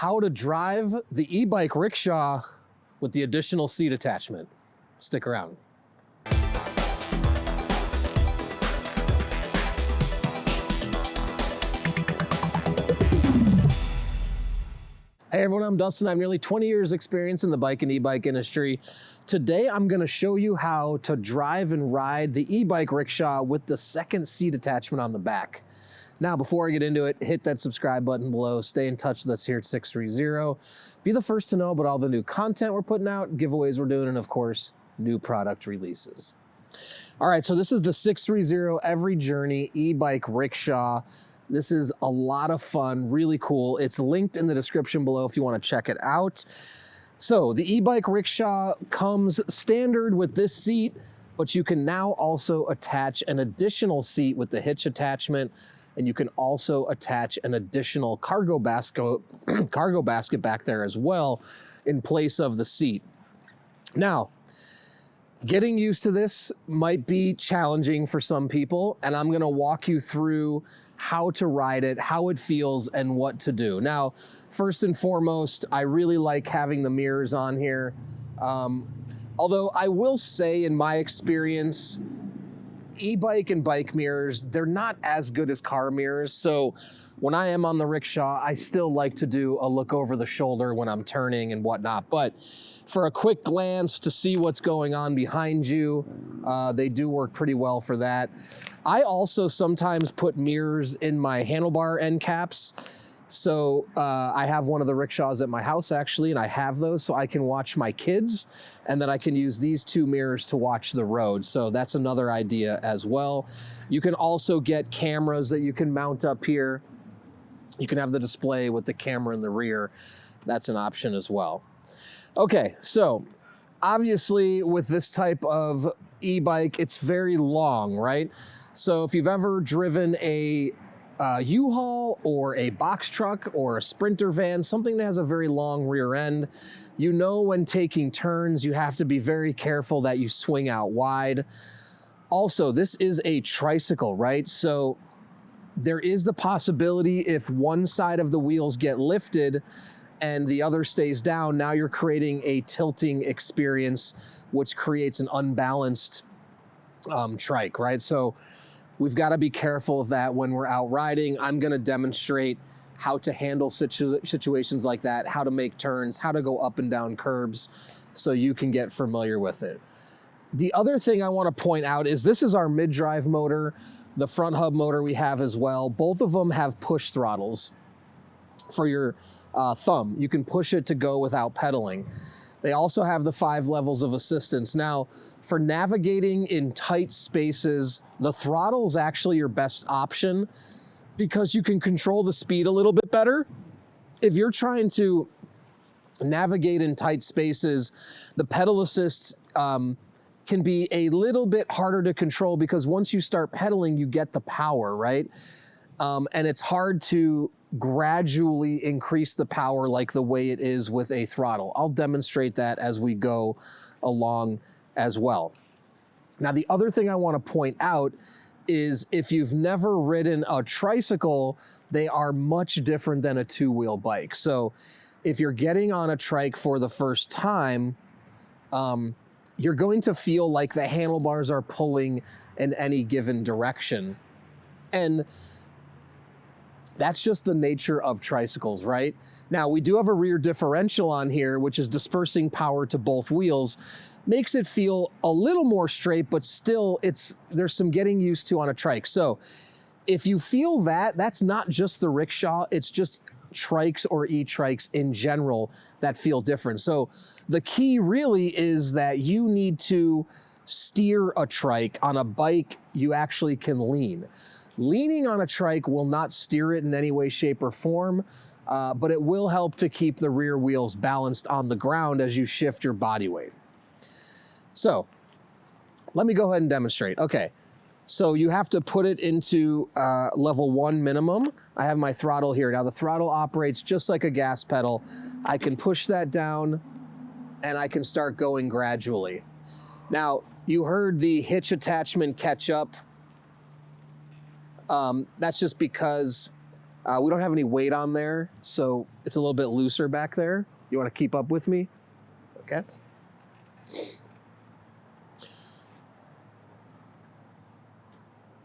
how to drive the e-bike rickshaw with the additional seat attachment. Stick around. Hey everyone, I'm Dustin. I have nearly 20 years experience in the bike and e-bike industry. Today, I'm gonna show you how to drive and ride the e-bike rickshaw with the second seat attachment on the back. Now, before I get into it, hit that subscribe button below. Stay in touch with us here at 630. Be the first to know about all the new content we're putting out, giveaways we're doing, and of course, new product releases. All right, so this is the 630 Every Journey e-bike rickshaw. This is a lot of fun, really cool. It's linked in the description below if you want to check it out. So the e-bike rickshaw comes standard with this seat, but you can now also attach an additional seat with the hitch attachment, and you can also attach an additional cargo basket back there as well in place of the seat. Now, getting used to this might be challenging for some people, and I'm gonna walk you through how to ride it, how it feels, and what to do. Now, first and foremost, I really like having the mirrors on here. Although I will say, in my experience, e-bike and bike mirrors, they're not as good as car mirrors. So when I am on the rickshaw, I still like to do a look over the shoulder when I'm turning and whatnot. But for a quick glance to see what's going on behind you, they do work pretty well for that. I also sometimes put mirrors in my handlebar end caps. So I have one of the rickshaws at my house actually, and I have those so I can watch my kids, and then I can use these two mirrors to watch the road. So that's another idea as well. You can also get cameras that you can mount up here. You can have the display with the camera in the rear. That's an option as well. Okay, so obviously with this type of e-bike, it's very long, right? So if you've ever driven a U-Haul or a box truck or a Sprinter van, something that has a very long rear end, you know when taking turns, you have to be very careful that you swing out wide. Also, this is a tricycle, right? So there is the possibility if one side of the wheels get lifted and the other stays down, now you're creating a tilting experience, which creates an unbalanced trike, right? So we've got to be careful of that when we're out riding. I'm going to demonstrate how to handle situations like that, how to make turns, how to go up and down curbs, so you can get familiar with it. The other thing I want to point out is this is our mid-drive motor, the front hub motor we have as well. Both of them have push throttles for your thumb. You can push it to go without pedaling. They also have the 5 levels of assistance. Now, for navigating in tight spaces, the throttle is actually your best option because you can control the speed a little bit better. If you're trying to navigate in tight spaces, the pedal assist can be a little bit harder to control because once you start pedaling, you get the power, right? And it's hard to gradually increase the power like the way it is with a throttle. I'll demonstrate that as we go along as well. Now, the other thing I want to point out is if you've never ridden a tricycle, they are much different than a two-wheel bike. So if you're getting on a trike for the first time, you're going to feel like the handlebars are pulling in any given direction. And that's just the nature of tricycles, right? Now, we do have a rear differential on here, which is dispersing power to both wheels. Makes it feel a little more straight, but still there's some getting used to on a trike. So if you feel that, that's not just the rickshaw, it's just trikes or e-trikes in general that feel different. So the key really is that you need to steer a trike. On a bike, you actually can lean. Leaning on a trike will not steer it in any way, shape, or form, but it will help to keep the rear wheels balanced on the ground as you shift your body weight. So let me go ahead and demonstrate. Okay, so you have to put it into level 1 minimum. I have my throttle here. Now the throttle operates just like a gas pedal. I can push that down and I can start going gradually. Now, you heard the hitch attachment catch up. That's just because We don't have any weight on there, so it's a little bit looser back there. You want to keep up with me? Okay. A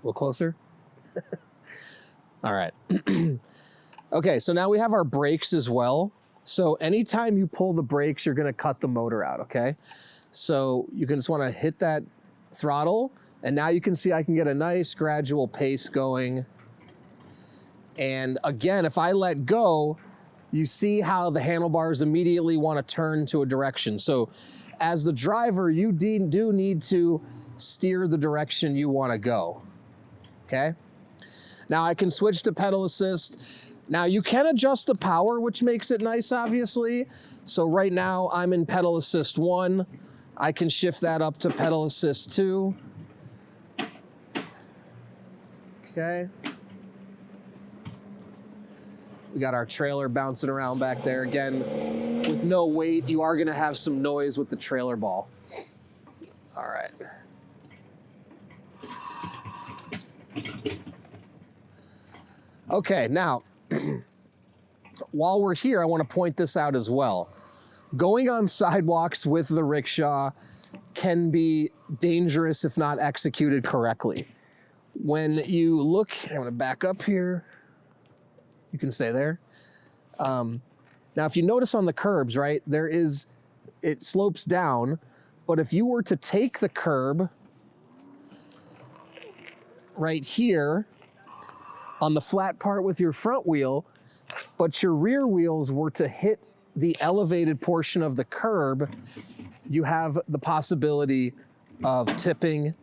little closer. All right. Okay, so now we have our brakes as well. So anytime you pull the brakes, you're gonna cut the motor out, okay? So you can just wanna hit that throttle, and now you can see I can get a nice gradual pace going. And again, if I let go, you see how the handlebars immediately wanna turn to a direction. So as the driver, you do need to steer the direction you wanna go, okay? Now I can switch to pedal assist. Now you can adjust the power, which makes it nice, obviously. So right now I'm in pedal assist 1. I can shift that up to pedal assist 2. Okay. We got our trailer bouncing around back there. Again, with no weight, you are gonna have some noise with the trailer ball. All right. Okay, now, while we're here, I want to point this out as well. Going on sidewalks with the rickshaw can be dangerous if not executed correctly. When you look, I'm going to back up here. You can stay there. Now, if you notice on the curbs, right, it slopes down, but if you were to take the curb right here on the flat part with your front wheel, but your rear wheels were to hit the elevated portion of the curb, you have the possibility of tipping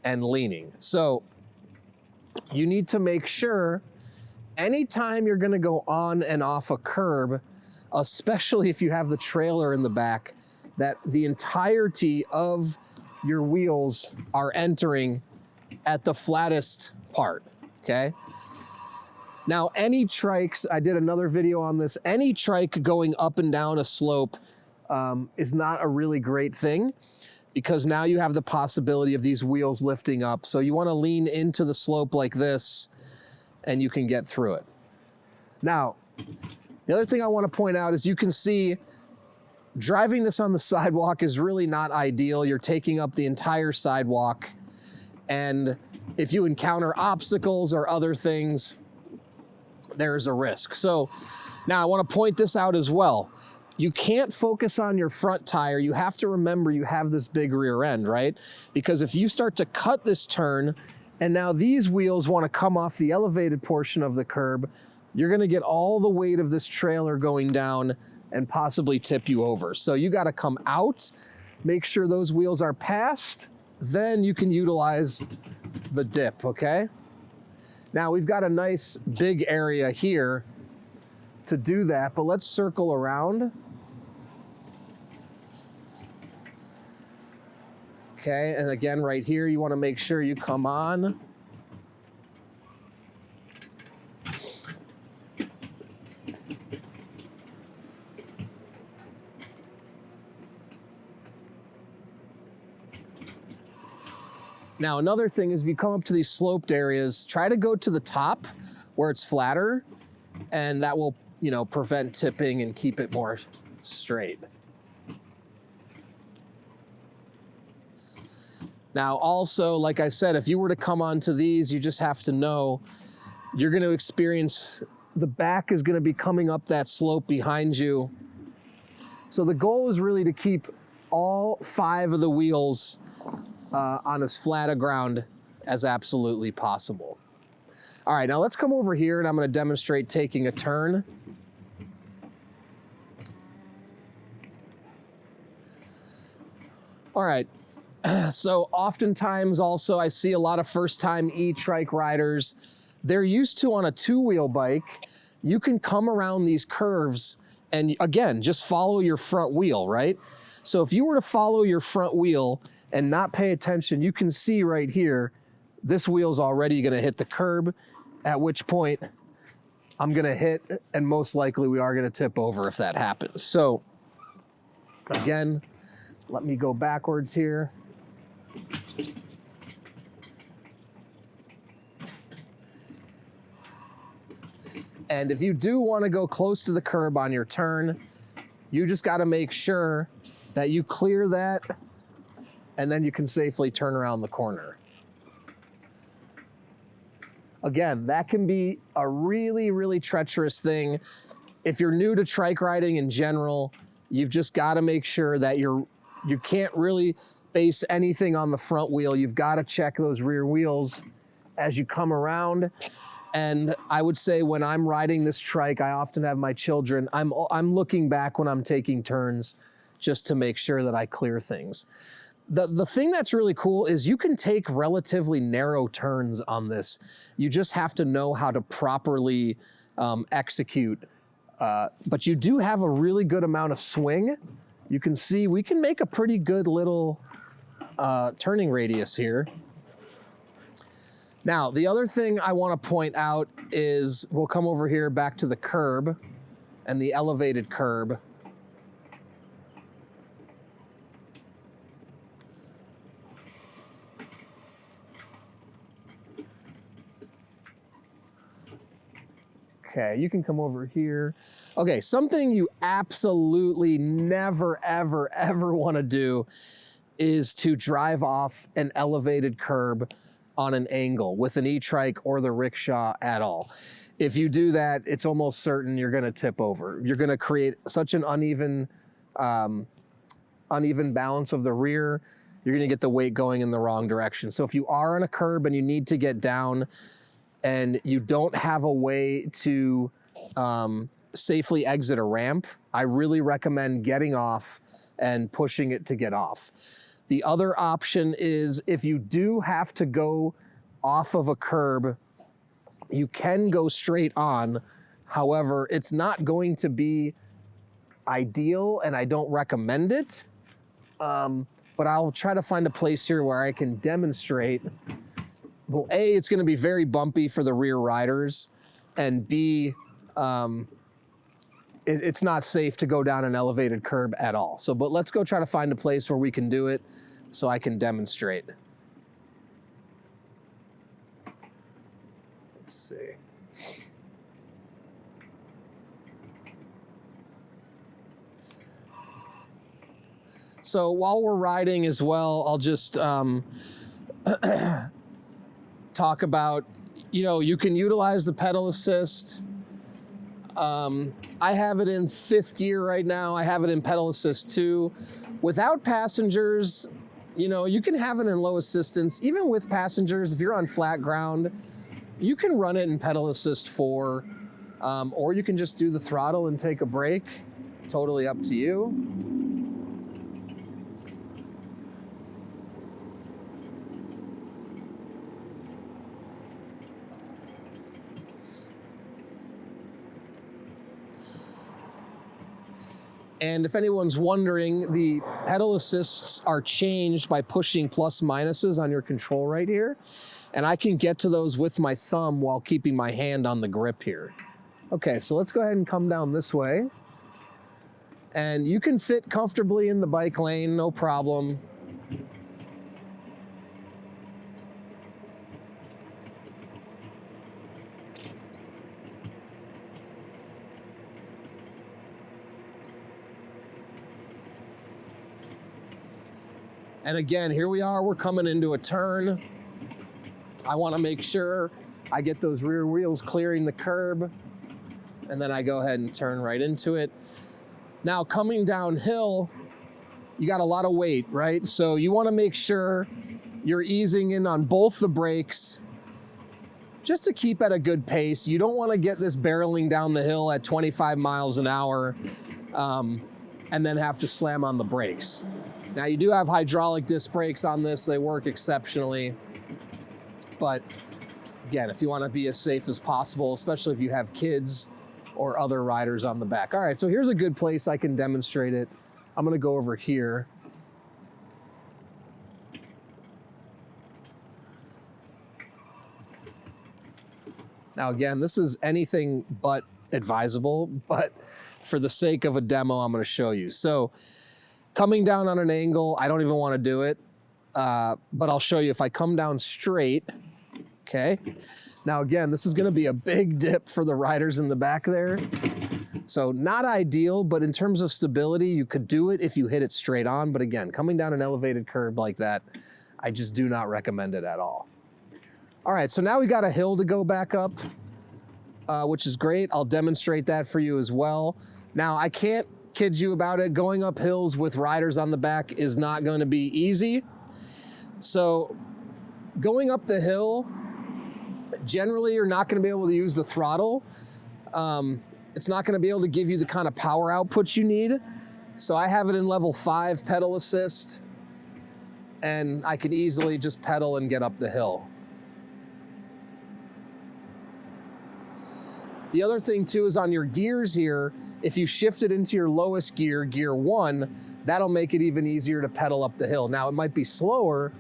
and leaning. So you need to make sure anytime you're gonna go on and off a curb, especially if you have the trailer in the back, that the entirety of your wheels are entering at the flattest part, okay? Now, any trikes, I did another video on this, any trike going up and down a slope is not a really great thing, because now you have the possibility of these wheels lifting up. So you wanna lean into the slope like this, and you can get through it. Now, the other thing I wanna point out is you can see driving this on the sidewalk is really not ideal. You're taking up the entire sidewalk, and if you encounter obstacles or other things, there's a risk. So now I want to point this out as well. You can't focus on your front tire. You have to remember you have this big rear end, right? Because if you start to cut this turn and now these wheels want to come off the elevated portion of the curb, you're going to get all the weight of this trailer going down and possibly tip you over. So you got to come out, make sure those wheels are past, then you can utilize the dip, okay? Now we've got a nice big area here to do that, but let's circle around. Okay, and again, right here, you want to make sure you come on. Now, another thing is if you come up to these sloped areas, try to go to the top where it's flatter, and that will, prevent tipping and keep it more straight. Now, also, like I said, if you were to come onto these, you just have to know you're going to experience, the back is going to be coming up that slope behind you. So the goal is really to keep all 5 of the wheels on as flat a ground as absolutely possible. All right, now let's come over here and I'm going to demonstrate taking a turn. All right, so oftentimes also I see a lot of first-time e-trike riders. They're used to, on a 2-wheel bike, you can come around these curves and again, just follow your front wheel, right? So if you were to follow your front wheel and not pay attention, you can see right here, this wheel's already gonna hit the curb, at which point I'm gonna hit, and most likely we are gonna tip over if that happens. So again, let me go backwards here. And if you do want to go close to the curb on your turn, you just got to make sure that you clear that, and then you can safely turn around the corner. Again, that can be a really, really treacherous thing. If you're new to trike riding in general, you've just got to make sure that you can't really base anything on the front wheel. You've got to check those rear wheels as you come around. And I would say when I'm riding this trike, I often have my children, I'm looking back when I'm taking turns just to make sure that I clear things. The thing that's really cool is you can take relatively narrow turns on this. You just have to know how to properly execute. But you do have a really good amount of swing. You can see we can make a pretty good little turning radius here. Now, the other thing I want to point out is we'll come over here back to the curb and the elevated curb. Okay, you can come over here. Okay, something you absolutely never, ever, ever want to do is to drive off an elevated curb on an angle with an e-trike or the rickshaw at all. If you do that, it's almost certain you're going to tip over. You're going to create such an uneven balance of the rear. You're going to get the weight going in the wrong direction. So if you are on a curb and you need to get down and you don't have a way to safely exit a ramp, I really recommend getting off and pushing it to get off. The other option is if you do have to go off of a curb, you can go straight on. However, it's not going to be ideal and I don't recommend it. But I'll try to find a place here where I can demonstrate. Well, A, it's gonna be very bumpy for the rear riders, and B, it's not safe to go down an elevated curb at all. So, but let's go try to find a place where we can do it so I can demonstrate. Let's see. So while we're riding as well, I'll just talk about, you can utilize the pedal assist. I have it in 5th gear right now. I have it in pedal assist 2. Without passengers, you can have it in low assistance. Even with passengers, if you're on flat ground, you can run it in pedal assist 4, or you can just do the throttle and take a break. Totally up to you. And if anyone's wondering, the pedal assists are changed by pushing plus minuses on your control right here. And I can get to those with my thumb while keeping my hand on the grip here. Okay, so let's go ahead and come down this way. And you can fit comfortably in the bike lane, no problem. And again, here we are, we're coming into a turn. I want to make sure I get those rear wheels clearing the curb, and then I go ahead and turn right into it. Now coming downhill, you got a lot of weight, right? So you want to make sure you're easing in on both the brakes just to keep at a good pace. You don't want to get this barreling down the hill at 25 miles an hour and then have to slam on the brakes. Now you do have hydraulic disc brakes on this. They work exceptionally. But again, if you want to be as safe as possible, especially if you have kids or other riders on the back. All right, so here's a good place I can demonstrate it. I'm going to go over here. Now again, this is anything but advisable, but for the sake of a demo, I'm going to show you. So coming down on an angle, I don't even want to do it, but I'll show you. If I come down straight, Okay. Now again, this is gonna be a big dip for the riders in the back there. So not ideal, but in terms of stability, you could do it if you hit it straight on. But again, coming down an elevated curb like that, I just do not recommend it at all. All right, so now we got a hill to go back up, which is great. I'll demonstrate that for you as well. Now, I can't kid you about it. Going up hills with riders on the back is not going to be easy. So going up the hill, generally you're not going to be able to use the throttle. It's not going to be able to give you the kind of power output you need. So I have it in level 5 pedal assist, and I can easily just pedal and get up the hill. The other thing too is on your gears here, if you shift it into your lowest gear, gear 1, that'll make it even easier to pedal up the hill. Now it might be slower,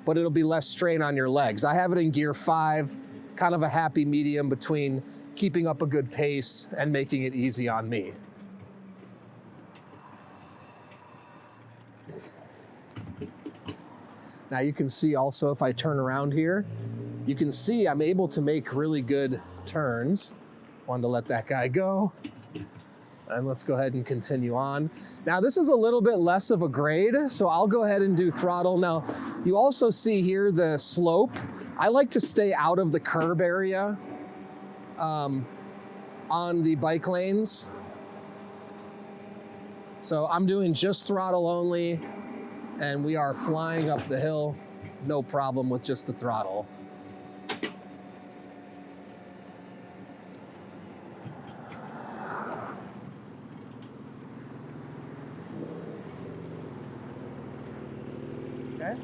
but it'll be less strain on your legs. I have it in gear 5, kind of a happy medium between keeping up a good pace and making it easy on me. Now you can see also if I turn around here, you can see I'm able to make really good turns. Wanted to let that guy go. And let's go ahead and continue on. Now this is a little bit less of a grade, so I'll go ahead and do throttle. Now you also see here the slope. I like to stay out of the curb area on the bike lanes. So I'm doing just throttle only, and we are flying up the hill, no problem with just the throttle. Okay.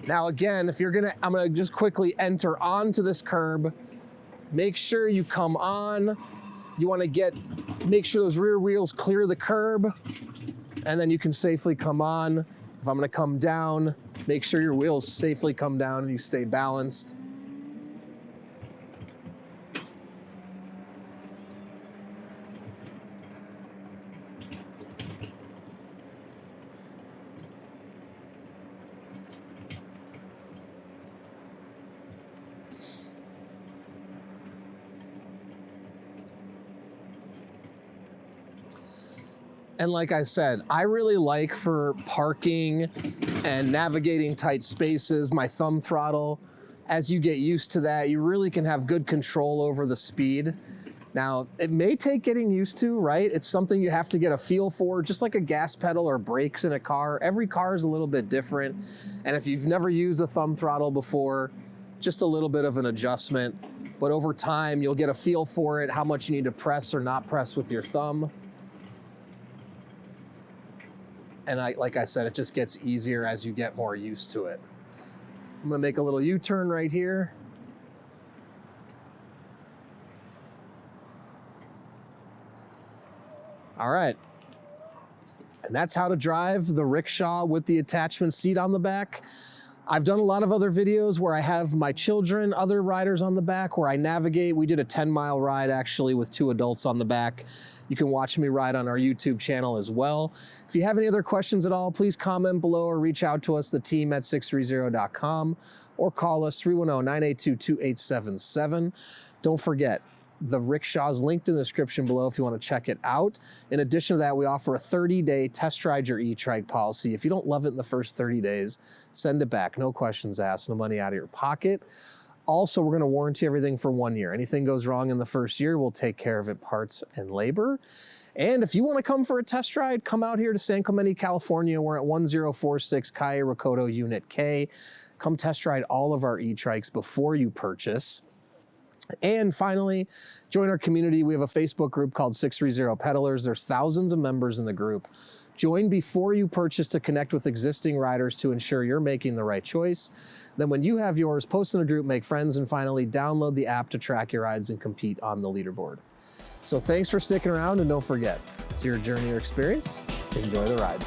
Now again, if you're I'm gonna just quickly enter onto this curb. Make sure you come on. You wanna make sure those rear wheels clear the curb, and then you can safely come on. If I'm gonna come down, make sure your wheels safely come down and you stay balanced. And like I said, I really like for parking and navigating tight spaces, my thumb throttle. As you get used to that, you really can have good control over the speed. Now, it may take getting used to, right? It's something you have to get a feel for, just like a gas pedal or brakes in a car. Every car is a little bit different. And if you've never used a thumb throttle before, just a little bit of an adjustment. But over time, you'll get a feel for it, how much you need to press or not press with your thumb. And like I said, it just gets easier as you get more used to it. I'm gonna make a little U-turn right here. All right. And that's how to drive the rickshaw with the attachment seat on the back. I've done a lot of other videos where I have my children, other riders on the back, where I navigate. We did a 10-mile ride actually with 2 adults on the back. You can watch me ride on our YouTube channel as well. If you have any other questions at all, please comment below or reach out to us, the team at sixthreezero.com, or call us 310-982-2877. Don't forget, the rickshaw is linked in the description below if you want to check it out. In addition to that, we offer a 30-day test ride your e-trike policy. If you don't love it in the first 30 days, send it back. No questions asked, no money out of your pocket. Also, we're going to warranty everything for 1 year. Anything goes wrong in the first year, we'll take care of it, parts and labor. And if you want to come for a test ride, come out here to San Clemente, California. We're at 1046 Calle Recodo Unit K. Come test ride all of our e-trikes before you purchase. And finally, join our community. We have a Facebook group called 630 Pedalers. There's thousands of members in the group. Join before you purchase to connect with existing riders to ensure you're making the right choice. Then when you have yours, post in the group, make friends, and finally download the app to track your rides and compete on the leaderboard. So thanks for sticking around, and don't forget, it's your journey or experience. Enjoy the ride.